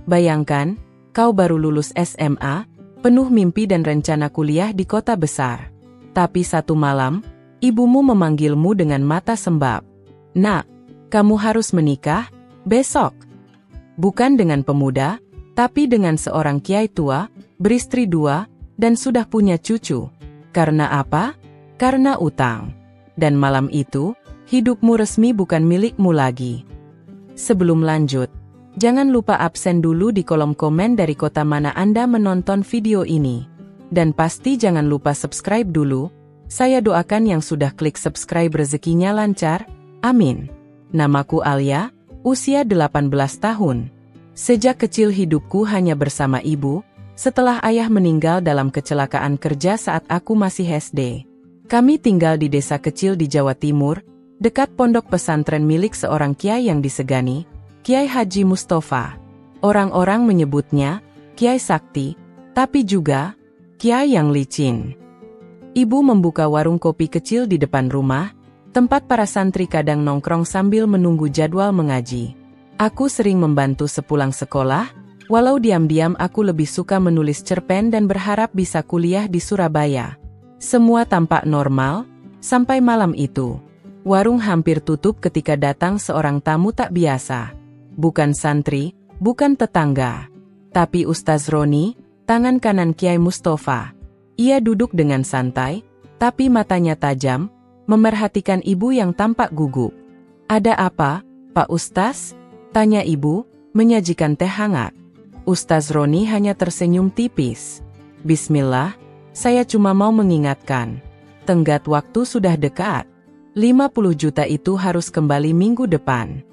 Bayangkan, kau baru lulus SMA, penuh mimpi dan rencana kuliah di kota besar. Tapi satu malam, ibumu memanggilmu dengan mata sembab. Nak, kamu harus menikah, besok. Bukan dengan pemuda, tapi dengan seorang kiai tua, beristri 2, dan sudah punya cucu. Karena apa? Karena utang. Dan malam itu, hidupmu resmi bukan milikmu lagi. Sebelum lanjut, jangan lupa absen dulu di kolom komen dari kota mana Anda menonton video ini. Dan pasti jangan lupa subscribe dulu. Saya doakan yang sudah klik subscribe rezekinya lancar. Amin. Namaku Alia, usia 18 tahun. Sejak kecil hidupku hanya bersama ibu, setelah ayah meninggal dalam kecelakaan kerja saat aku masih SD. Kami tinggal di desa kecil di Jawa Timur, dekat pondok pesantren milik seorang kiai yang disegani, Kiai Haji Mustafa. Orang-orang menyebutnya Kiai Sakti, tapi juga Kiai yang licin. Ibu membuka warung kopi kecil di depan rumah, tempat para santri kadang nongkrong sambil menunggu jadwal mengaji. Aku sering membantu sepulang sekolah, walau diam-diam aku lebih suka menulis cerpen dan berharap bisa kuliah di Surabaya. Semua tampak normal, sampai malam itu. Warung hampir tutup ketika datang seorang tamu tak biasa. Bukan santri, bukan tetangga. Tapi Ustaz Roni, tangan kanan Kiai Mustafa. Ia duduk dengan santai, tapi matanya tajam, memerhatikan ibu yang tampak gugup. "Ada apa, Pak Ustaz?" tanya ibu, menyajikan teh hangat. Ustaz Roni hanya tersenyum tipis. "Bismillah, saya cuma mau mengingatkan. Tenggat waktu sudah dekat. 50 juta itu harus kembali minggu depan."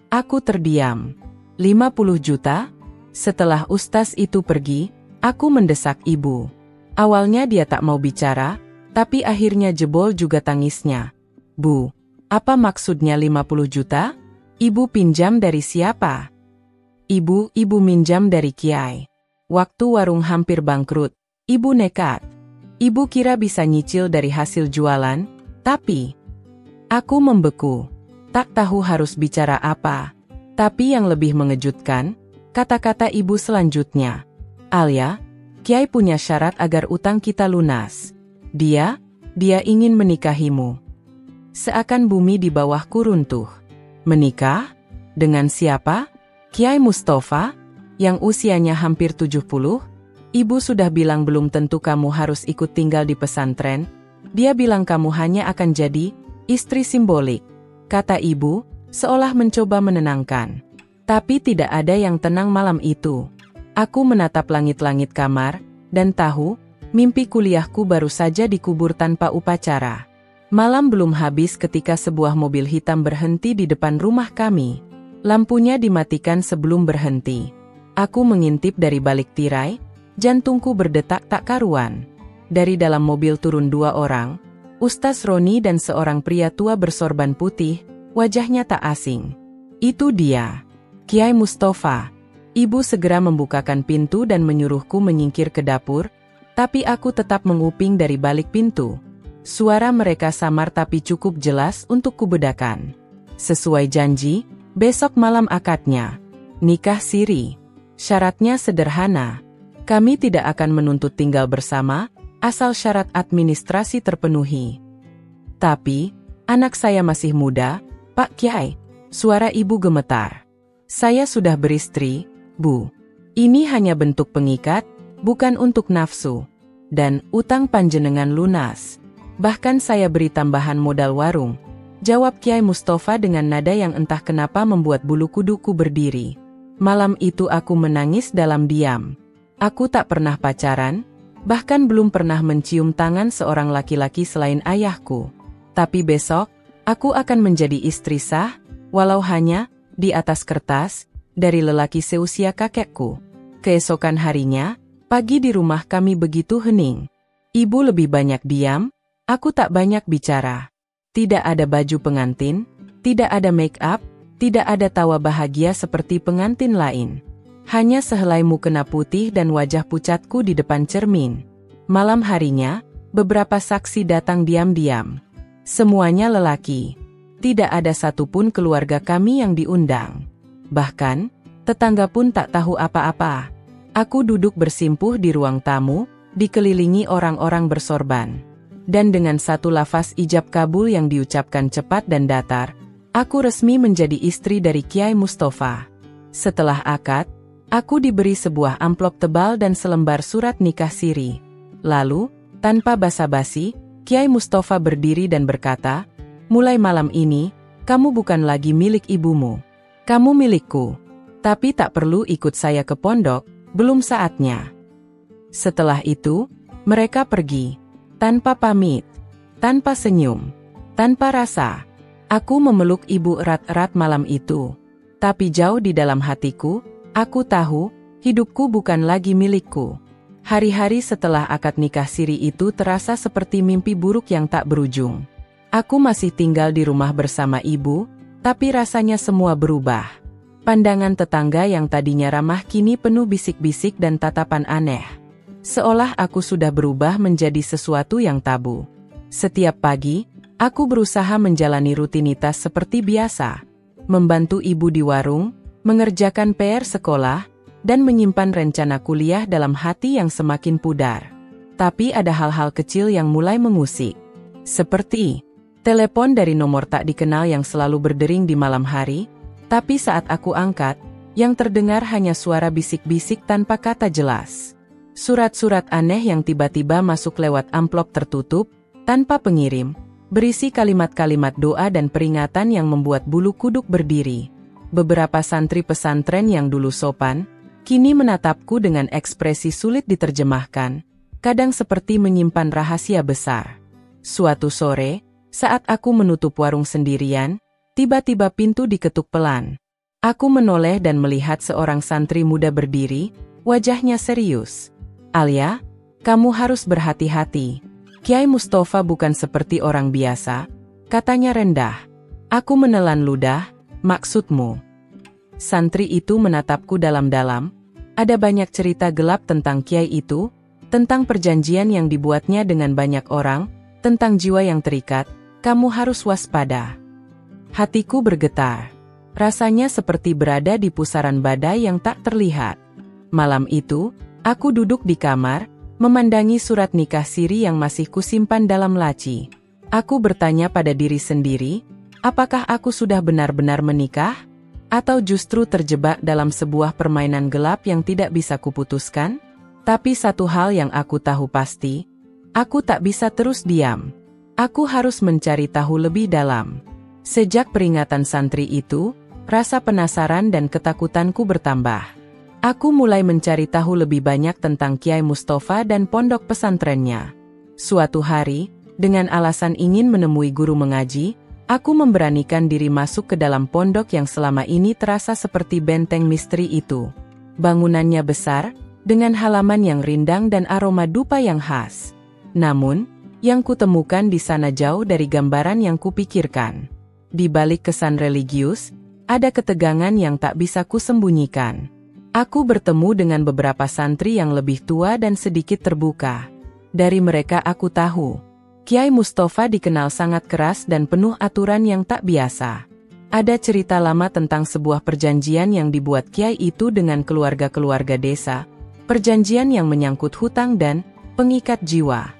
Aku terdiam. 50 juta? Setelah Ustaz itu pergi, aku mendesak ibu. Awalnya dia tak mau bicara, tapi akhirnya jebol juga tangisnya. "Bu, apa maksudnya 50 juta? Ibu pinjam dari siapa?" Ibu minjam dari Kiai. Waktu warung hampir bangkrut, ibu nekat. Ibu kira bisa nyicil dari hasil jualan, tapi aku membeku. Tak tahu harus bicara apa. Tapi yang lebih mengejutkan, kata-kata ibu selanjutnya. "Alia, Kiai punya syarat agar utang kita lunas. Dia ingin menikahimu." Seakan bumi di bawahku runtuh. Menikah? Dengan siapa? Kiai Mustafa? Yang usianya hampir 70? Ibu sudah bilang belum tentu kamu harus ikut tinggal di pesantren. Dia bilang kamu hanya akan jadi istri simbolik, kata ibu, seolah mencoba menenangkan. Tapi tidak ada yang tenang malam itu. Aku menatap langit-langit kamar, dan tahu, mimpi kuliahku baru saja dikubur tanpa upacara. Malam belum habis ketika sebuah mobil hitam berhenti di depan rumah kami. Lampunya dimatikan sebelum berhenti. Aku mengintip dari balik tirai, jantungku berdetak tak karuan. Dari dalam mobil turun 2 orang, Ustaz Roni dan seorang pria tua bersorban putih, wajahnya tak asing. Itu dia, Kiai Mustafa. Ibu segera membukakan pintu dan menyuruhku menyingkir ke dapur, tapi aku tetap menguping dari balik pintu. Suara mereka samar tapi cukup jelas untuk kubedakan. Sesuai janji, besok malam akadnya. Nikah siri. Syaratnya sederhana. Kami tidak akan menuntut tinggal bersama, asal syarat administrasi terpenuhi. Tapi, anak saya masih muda, Pak Kiai. Suara ibu gemetar. Saya sudah beristri, Bu. Ini hanya bentuk pengikat, bukan untuk nafsu. Dan utang panjenengan lunas. Bahkan saya beri tambahan modal warung. Jawab Kiai Mustafa dengan nada yang entah kenapa membuat bulu kuduku berdiri. Malam itu aku menangis dalam diam. Aku tak pernah pacaran, bahkan belum pernah mencium tangan seorang laki-laki selain ayahku. Tapi besok, aku akan menjadi istri sah, walau hanya di atas kertas, dari lelaki seusia kakekku. Keesokan harinya, pagi di rumah kami begitu hening. Ibu lebih banyak diam, aku tak banyak bicara. Tidak ada baju pengantin, tidak ada make up, tidak ada tawa bahagia seperti pengantin lain. Hanya sehelai mukena putih dan wajah pucatku di depan cermin. Malam harinya, beberapa saksi datang diam-diam. Semuanya lelaki. Tidak ada satupun keluarga kami yang diundang. Bahkan, Tetangga pun tak tahu apa-apa. Aku duduk bersimpuh di ruang tamu, dikelilingi orang-orang bersorban. Dan dengan satu lafaz ijab kabul yang diucapkan cepat dan datar, aku resmi menjadi istri dari Kiai Mustafa. Setelah akad, aku diberi sebuah amplop tebal dan selembar surat nikah siri. Lalu, tanpa basa-basi, Kiai Mustafa berdiri dan berkata, "Mulai malam ini, kamu bukan lagi milik ibumu. Kamu milikku. Tapi tak perlu ikut saya ke pondok, belum saatnya." Setelah itu, mereka pergi. Tanpa pamit, tanpa senyum, tanpa rasa. Aku memeluk ibu erat-erat malam itu. Tapi jauh di dalam hatiku, aku tahu, hidupku bukan lagi milikku. Hari-hari setelah akad nikah siri itu terasa seperti mimpi buruk yang tak berujung. Aku masih tinggal di rumah bersama ibu, tapi rasanya semua berubah. Pandangan tetangga yang tadinya ramah kini penuh bisik-bisik dan tatapan aneh. Seolah aku sudah berubah menjadi sesuatu yang tabu. Setiap pagi, aku berusaha menjalani rutinitas seperti biasa. Membantu ibu di warung, mengerjakan PR sekolah, dan menyimpan rencana kuliah dalam hati yang semakin pudar. Tapi ada hal-hal kecil yang mulai mengusik. Seperti telepon dari nomor tak dikenal yang selalu berdering di malam hari, tapi saat aku angkat, yang terdengar hanya suara bisik-bisik tanpa kata jelas. Surat-surat aneh yang tiba-tiba masuk lewat amplop tertutup, tanpa pengirim, berisi kalimat-kalimat doa dan peringatan yang membuat bulu kuduk berdiri. Beberapa santri pesantren yang dulu sopan, kini menatapku dengan ekspresi sulit diterjemahkan, kadang seperti menyimpan rahasia besar. Suatu sore, saat aku menutup warung sendirian, tiba-tiba pintu diketuk pelan. Aku menoleh dan melihat seorang santri muda berdiri, wajahnya serius. "Alia, kamu harus berhati-hati. Kiai Mustafa bukan seperti orang biasa," katanya rendah. Aku menelan ludah, "Maksudmu?" Santri itu menatapku dalam-dalam. Ada banyak cerita gelap tentang kiai itu, tentang perjanjian yang dibuatnya dengan banyak orang, tentang jiwa yang terikat. "Kamu harus waspada." Hatiku bergetar. Rasanya seperti berada di pusaran badai yang tak terlihat. Malam itu, aku duduk di kamar, memandangi surat nikah siri yang masih kusimpan dalam laci. Aku bertanya pada diri sendiri, apakah aku sudah benar-benar menikah? Atau justru terjebak dalam sebuah permainan gelap yang tidak bisa kuputuskan? Tapi satu hal yang aku tahu pasti, aku tak bisa terus diam. Aku harus mencari tahu lebih dalam. Sejak peringatan santri itu, rasa penasaran dan ketakutanku bertambah. Aku mulai mencari tahu lebih banyak tentang Kiai Mustafa dan pondok pesantrennya. Suatu hari, dengan alasan ingin menemui guru mengaji, aku memberanikan diri masuk ke dalam pondok yang selama ini terasa seperti benteng misteri itu. Bangunannya besar, dengan halaman yang rindang dan aroma dupa yang khas. Namun, yang kutemukan di sana jauh dari gambaran yang kupikirkan. Di balik kesan religius, ada ketegangan yang tak bisa kusembunyikan. Aku bertemu dengan beberapa santri yang lebih tua dan sedikit terbuka. Dari mereka aku tahu, Kiai Mustafa dikenal sangat keras dan penuh aturan yang tak biasa. Ada cerita lama tentang sebuah perjanjian yang dibuat Kiai itu dengan keluarga-keluarga desa, perjanjian yang menyangkut hutang dan pengikat jiwa.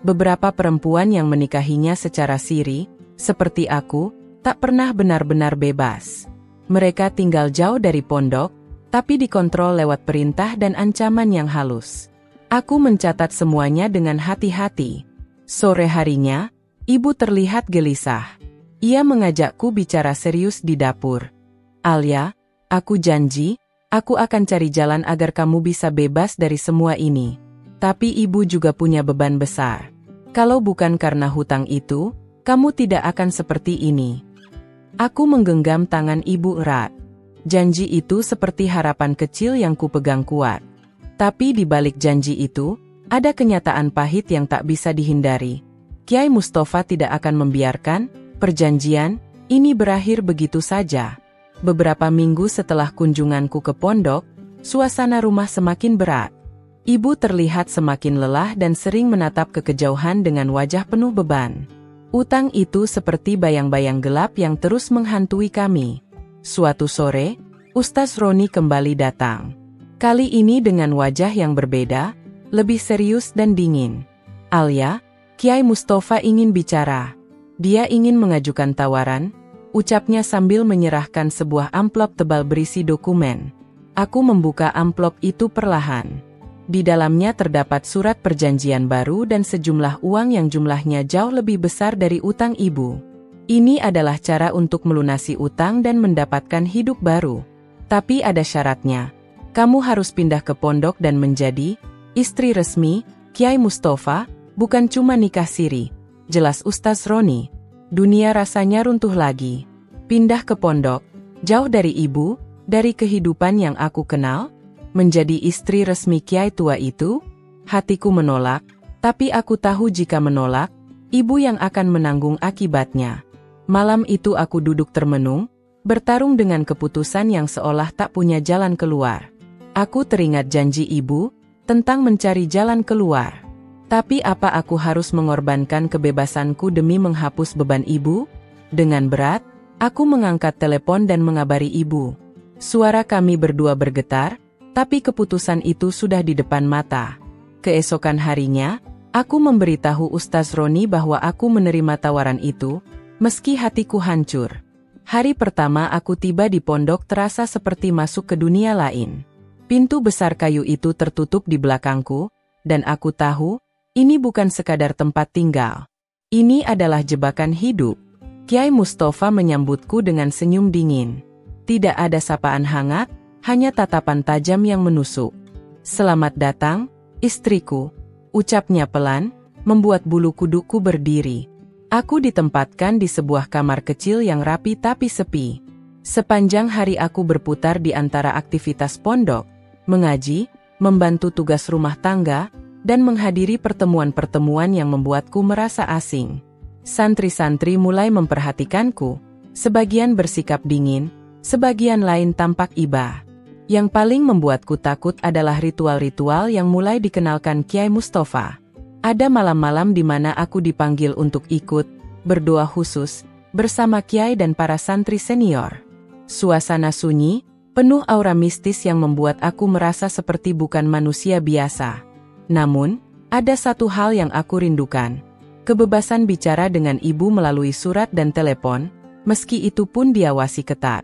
Beberapa perempuan yang menikahinya secara siri, seperti aku, tak pernah benar-benar bebas. Mereka tinggal jauh dari pondok, tapi dikontrol lewat perintah dan ancaman yang halus. Aku mencatat semuanya dengan hati-hati. Sore harinya, ibu terlihat gelisah. Ia mengajakku bicara serius di dapur. "Alia, aku janji, aku akan cari jalan agar kamu bisa bebas dari semua ini. Tapi ibu juga punya beban besar. Kalau bukan karena hutang itu, kamu tidak akan seperti ini." Aku menggenggam tangan ibu erat. Janji itu seperti harapan kecil yang kupegang kuat. Tapi di balik janji itu, ada kenyataan pahit yang tak bisa dihindari. Kiai Mustafa tidak akan membiarkan perjanjian ini berakhir begitu saja. Beberapa minggu setelah kunjunganku ke pondok, suasana rumah semakin berat. Ibu terlihat semakin lelah dan sering menatap ke kejauhan dengan wajah penuh beban. Utang itu seperti bayang-bayang gelap yang terus menghantui kami. Suatu sore, Ustaz Roni kembali datang. Kali ini dengan wajah yang berbeda, lebih serius dan dingin. "Alia, Kiai Mustafa ingin bicara. Dia ingin mengajukan tawaran," ucapnya sambil menyerahkan sebuah amplop tebal berisi dokumen. Aku membuka amplop itu perlahan. Di dalamnya terdapat surat perjanjian baru dan sejumlah uang yang jumlahnya jauh lebih besar dari utang ibu. Ini adalah cara untuk melunasi utang dan mendapatkan hidup baru. Tapi ada syaratnya. Kamu harus pindah ke pondok dan menjadi istri resmi Kiai Mustafa, bukan cuma nikah siri. Jelas Ustaz Roni. Dunia rasanya runtuh lagi. Pindah ke pondok, jauh dari ibu, dari kehidupan yang aku kenal, menjadi istri resmi Kiai tua itu. Hatiku menolak, tapi aku tahu jika menolak, ibu yang akan menanggung akibatnya. Malam itu aku duduk termenung, bertarung dengan keputusan yang seolah tak punya jalan keluar. Aku teringat janji ibu tentang mencari jalan keluar. Tapi apa aku harus mengorbankan kebebasanku demi menghapus beban ibu? Dengan berat, aku mengangkat telepon dan mengabari ibu. Suara kami berdua bergetar, tapi keputusan itu sudah di depan mata. Keesokan harinya, aku memberitahu Ustaz Roni bahwa aku menerima tawaran itu, meski hatiku hancur. Hari pertama aku tiba di pondok terasa seperti masuk ke dunia lain. Pintu besar kayu itu tertutup di belakangku, dan aku tahu, ini bukan sekadar tempat tinggal. Ini adalah jebakan hidup. Kiai Mustafa menyambutku dengan senyum dingin. Tidak ada sapaan hangat, hanya tatapan tajam yang menusuk. "Selamat datang, istriku," ucapnya pelan, membuat bulu kuduku berdiri. Aku ditempatkan di sebuah kamar kecil yang rapi tapi sepi. Sepanjang hari aku berputar di antara aktivitas pondok, mengaji, membantu tugas rumah tangga, dan menghadiri pertemuan-pertemuan yang membuatku merasa asing. Santri-santri mulai memperhatikanku, sebagian bersikap dingin, sebagian lain tampak iba. Yang paling membuatku takut adalah ritual-ritual yang mulai dikenalkan Kiai Mustafa. Ada malam-malam di mana aku dipanggil untuk ikut berdoa khusus bersama Kiai dan para santri senior. Suasana sunyi, penuh aura mistis yang membuat aku merasa seperti bukan manusia biasa. Namun, ada satu hal yang aku rindukan. Kebebasan bicara dengan ibu melalui surat dan telepon, meski itu pun diawasi ketat.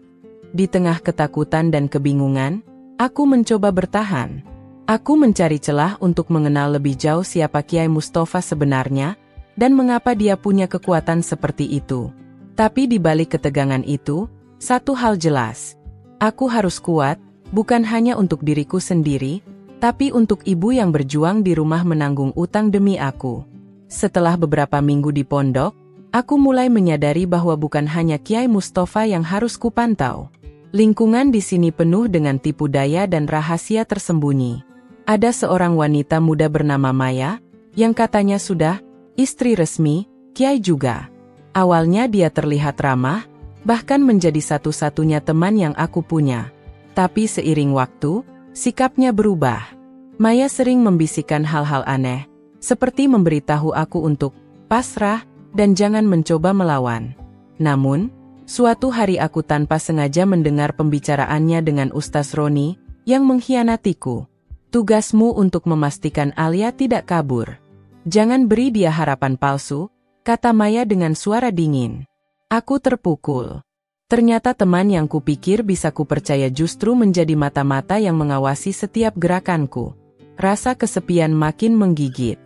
Di tengah ketakutan dan kebingungan, aku mencoba bertahan. Aku mencari celah untuk mengenal lebih jauh siapa Kiai Mustafa sebenarnya, dan mengapa dia punya kekuatan seperti itu. Tapi di balik ketegangan itu, satu hal jelas. Aku harus kuat, bukan hanya untuk diriku sendiri, tapi untuk ibu yang berjuang di rumah menanggung utang demi aku. Setelah beberapa minggu di pondok, aku mulai menyadari bahwa bukan hanya Kiai Mustafa yang harus kupantau. Lingkungan di sini penuh dengan tipu daya dan rahasia tersembunyi. Ada seorang wanita muda bernama Maya, yang katanya sudah istri resmi Kiai juga. Awalnya dia terlihat ramah, bahkan menjadi satu-satunya teman yang aku punya. Tapi seiring waktu, sikapnya berubah. Maya sering membisikkan hal-hal aneh, seperti memberitahu aku untuk pasrah dan jangan mencoba melawan. Namun, suatu hari aku tanpa sengaja mendengar pembicaraannya dengan Ustaz Roni yang mengkhianatiku. "Tugasmu untuk memastikan Alia tidak kabur. Jangan beri dia harapan palsu," kata Maya dengan suara dingin. Aku terpukul. Ternyata teman yang kupikir bisa kupercaya justru menjadi mata-mata yang mengawasi setiap gerakanku. Rasa kesepian makin menggigit.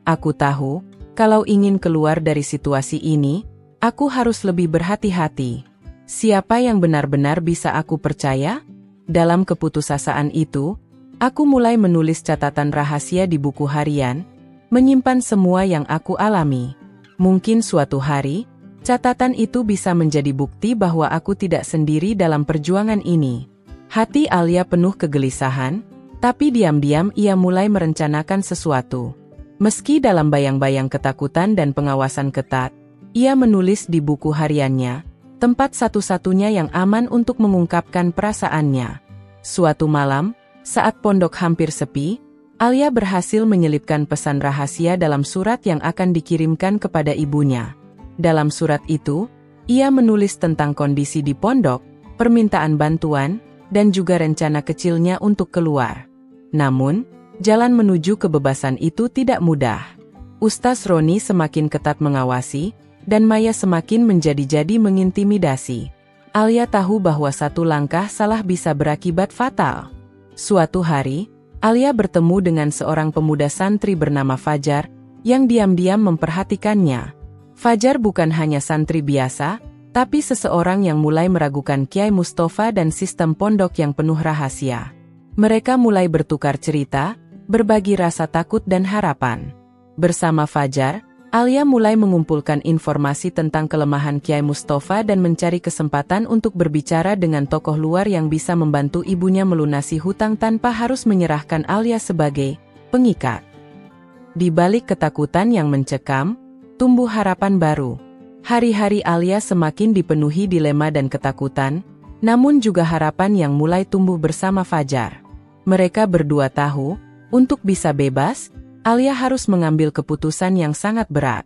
Aku tahu, kalau ingin keluar dari situasi ini, aku harus lebih berhati-hati. Siapa yang benar-benar bisa aku percaya? Dalam keputusasaan itu, aku mulai menulis catatan rahasia di buku harian, menyimpan semua yang aku alami. Mungkin suatu hari, catatan itu bisa menjadi bukti bahwa aku tidak sendiri dalam perjuangan ini. Hati Alia penuh kegelisahan, tapi diam-diam ia mulai merencanakan sesuatu. Meski dalam bayang-bayang ketakutan dan pengawasan ketat, ia menulis di buku hariannya, tempat satu-satunya yang aman untuk mengungkapkan perasaannya. Suatu malam, saat pondok hampir sepi, Alia berhasil menyelipkan pesan rahasia dalam surat yang akan dikirimkan kepada ibunya. Dalam surat itu, ia menulis tentang kondisi di pondok, permintaan bantuan, dan juga rencana kecilnya untuk keluar. Namun, jalan menuju kebebasan itu tidak mudah. Ustaz Roni semakin ketat mengawasi, dan Maya semakin menjadi-jadi mengintimidasi. Alia tahu bahwa satu langkah salah bisa berakibat fatal. Suatu hari, Alia bertemu dengan seorang pemuda santri bernama Fajar, yang diam-diam memperhatikannya. Fajar bukan hanya santri biasa, tapi seseorang yang mulai meragukan Kiai Mustafa dan sistem pondok yang penuh rahasia. Mereka mulai bertukar cerita, berbagi rasa takut dan harapan. Bersama Fajar, Alia mulai mengumpulkan informasi tentang kelemahan Kiai Mustafa dan mencari kesempatan untuk berbicara dengan tokoh luar yang bisa membantu ibunya melunasi hutang tanpa harus menyerahkan Alia sebagai pengikat. Di balik ketakutan yang mencekam, tumbuh harapan baru. Hari-hari Alia semakin dipenuhi dilema dan ketakutan, namun juga harapan yang mulai tumbuh bersama Fajar. Mereka berdua tahu, untuk bisa bebas, Alia harus mengambil keputusan yang sangat berat.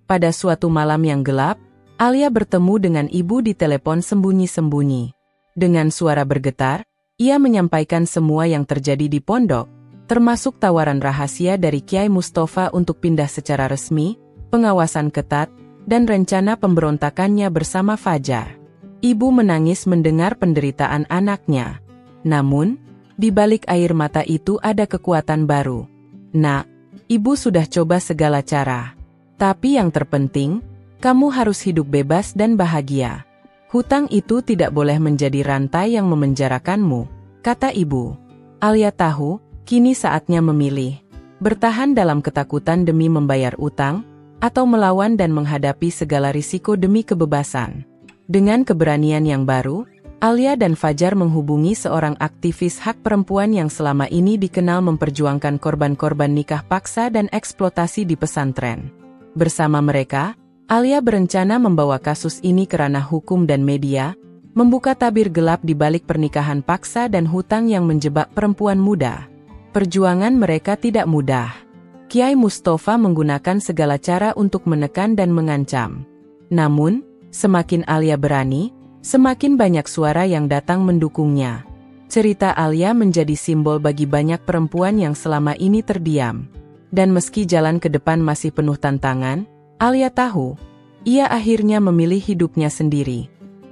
Pada suatu malam yang gelap, Alia bertemu dengan ibu di telepon sembunyi-sembunyi. Dengan suara bergetar, ia menyampaikan semua yang terjadi di pondok, termasuk tawaran rahasia dari Kiai Mustafa untuk pindah secara resmi, pengawasan ketat, dan rencana pemberontakannya bersama Fajar. Ibu menangis mendengar penderitaan anaknya. Namun, di balik air mata itu ada kekuatan baru. Nak, ibu sudah coba segala cara. Tapi yang terpenting, kamu harus hidup bebas dan bahagia. Hutang itu tidak boleh menjadi rantai yang memenjarakanmu, kata ibu. Alia tahu, kini saatnya memilih. Bertahan dalam ketakutan demi membayar utang, atau melawan dan menghadapi segala risiko demi kebebasan. Dengan keberanian yang baru, Alia dan Fajar menghubungi seorang aktivis hak perempuan yang selama ini dikenal memperjuangkan korban-korban nikah paksa dan eksploitasi di pesantren. Bersama mereka, Alia berencana membawa kasus ini ke ranah hukum dan media, membuka tabir gelap di balik pernikahan paksa dan hutang yang menjebak perempuan muda. Perjuangan mereka tidak mudah. Kiai Mustafa menggunakan segala cara untuk menekan dan mengancam. Namun, semakin Alia berani, semakin banyak suara yang datang mendukungnya. Cerita Alia menjadi simbol bagi banyak perempuan yang selama ini terdiam. Dan meski jalan ke depan masih penuh tantangan, Alia tahu, ia akhirnya memilih hidupnya sendiri.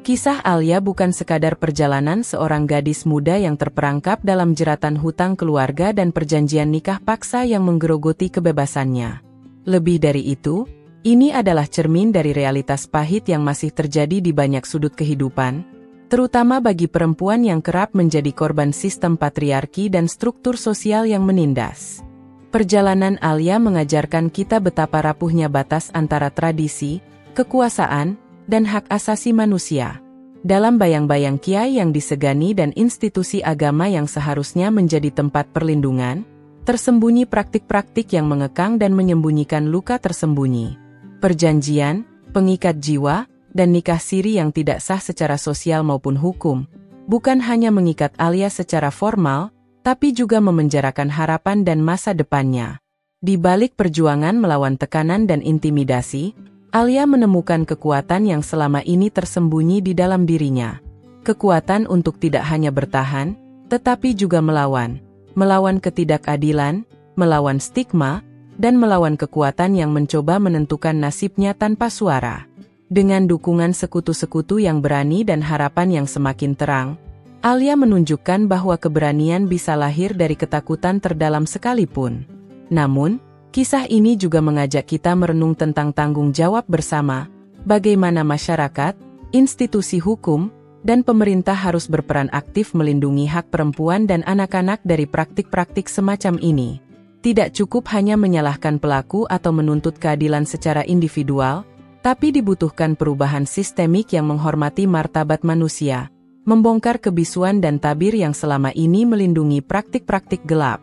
Kisah Alia bukan sekadar perjalanan seorang gadis muda yang terperangkap dalam jeratan hutang keluarga dan perjanjian nikah paksa yang menggerogoti kebebasannya. Lebih dari itu, ini adalah cermin dari realitas pahit yang masih terjadi di banyak sudut kehidupan, terutama bagi perempuan yang kerap menjadi korban sistem patriarki dan struktur sosial yang menindas. Perjalanan Alia mengajarkan kita betapa rapuhnya batas antara tradisi, kekuasaan, dan hak asasi manusia. Dalam bayang-bayang kiai yang disegani dan institusi agama yang seharusnya menjadi tempat perlindungan, tersembunyi praktik-praktik yang mengekang dan menyembunyikan luka tersembunyi. Perjanjian, pengikat jiwa, dan nikah siri yang tidak sah secara sosial maupun hukum, bukan hanya mengikat Alia secara formal, tapi juga memenjarakan harapan dan masa depannya. Di balik perjuangan melawan tekanan dan intimidasi, Alia menemukan kekuatan yang selama ini tersembunyi di dalam dirinya. Kekuatan untuk tidak hanya bertahan, tetapi juga melawan. Melawan ketidakadilan, melawan stigma, dan melawan kekuatan yang mencoba menentukan nasibnya tanpa suara. Dengan dukungan sekutu-sekutu yang berani dan harapan yang semakin terang, Alia menunjukkan bahwa keberanian bisa lahir dari ketakutan terdalam sekalipun. Namun, kisah ini juga mengajak kita merenung tentang tanggung jawab bersama, bagaimana masyarakat, institusi hukum, dan pemerintah harus berperan aktif melindungi hak perempuan dan anak-anak dari praktik-praktik semacam ini. Tidak cukup hanya menyalahkan pelaku atau menuntut keadilan secara individual, tapi dibutuhkan perubahan sistemik yang menghormati martabat manusia, membongkar kebisuan dan tabir yang selama ini melindungi praktik-praktik gelap.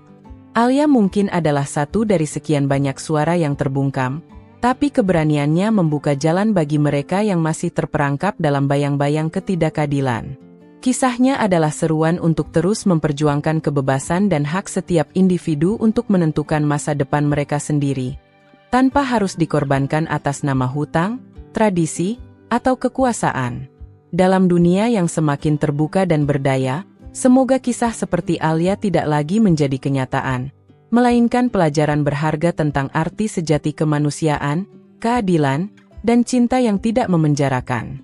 Alia mungkin adalah satu dari sekian banyak suara yang terbungkam, tapi keberaniannya membuka jalan bagi mereka yang masih terperangkap dalam bayang-bayang ketidakadilan. Kisahnya adalah seruan untuk terus memperjuangkan kebebasan dan hak setiap individu untuk menentukan masa depan mereka sendiri, tanpa harus dikorbankan atas nama hutang, tradisi, atau kekuasaan. Dalam dunia yang semakin terbuka dan berdaya, Semoga kisah seperti Alia tidak lagi menjadi kenyataan, melainkan pelajaran berharga tentang arti sejati kemanusiaan, keadilan, dan cinta yang tidak memenjarakan.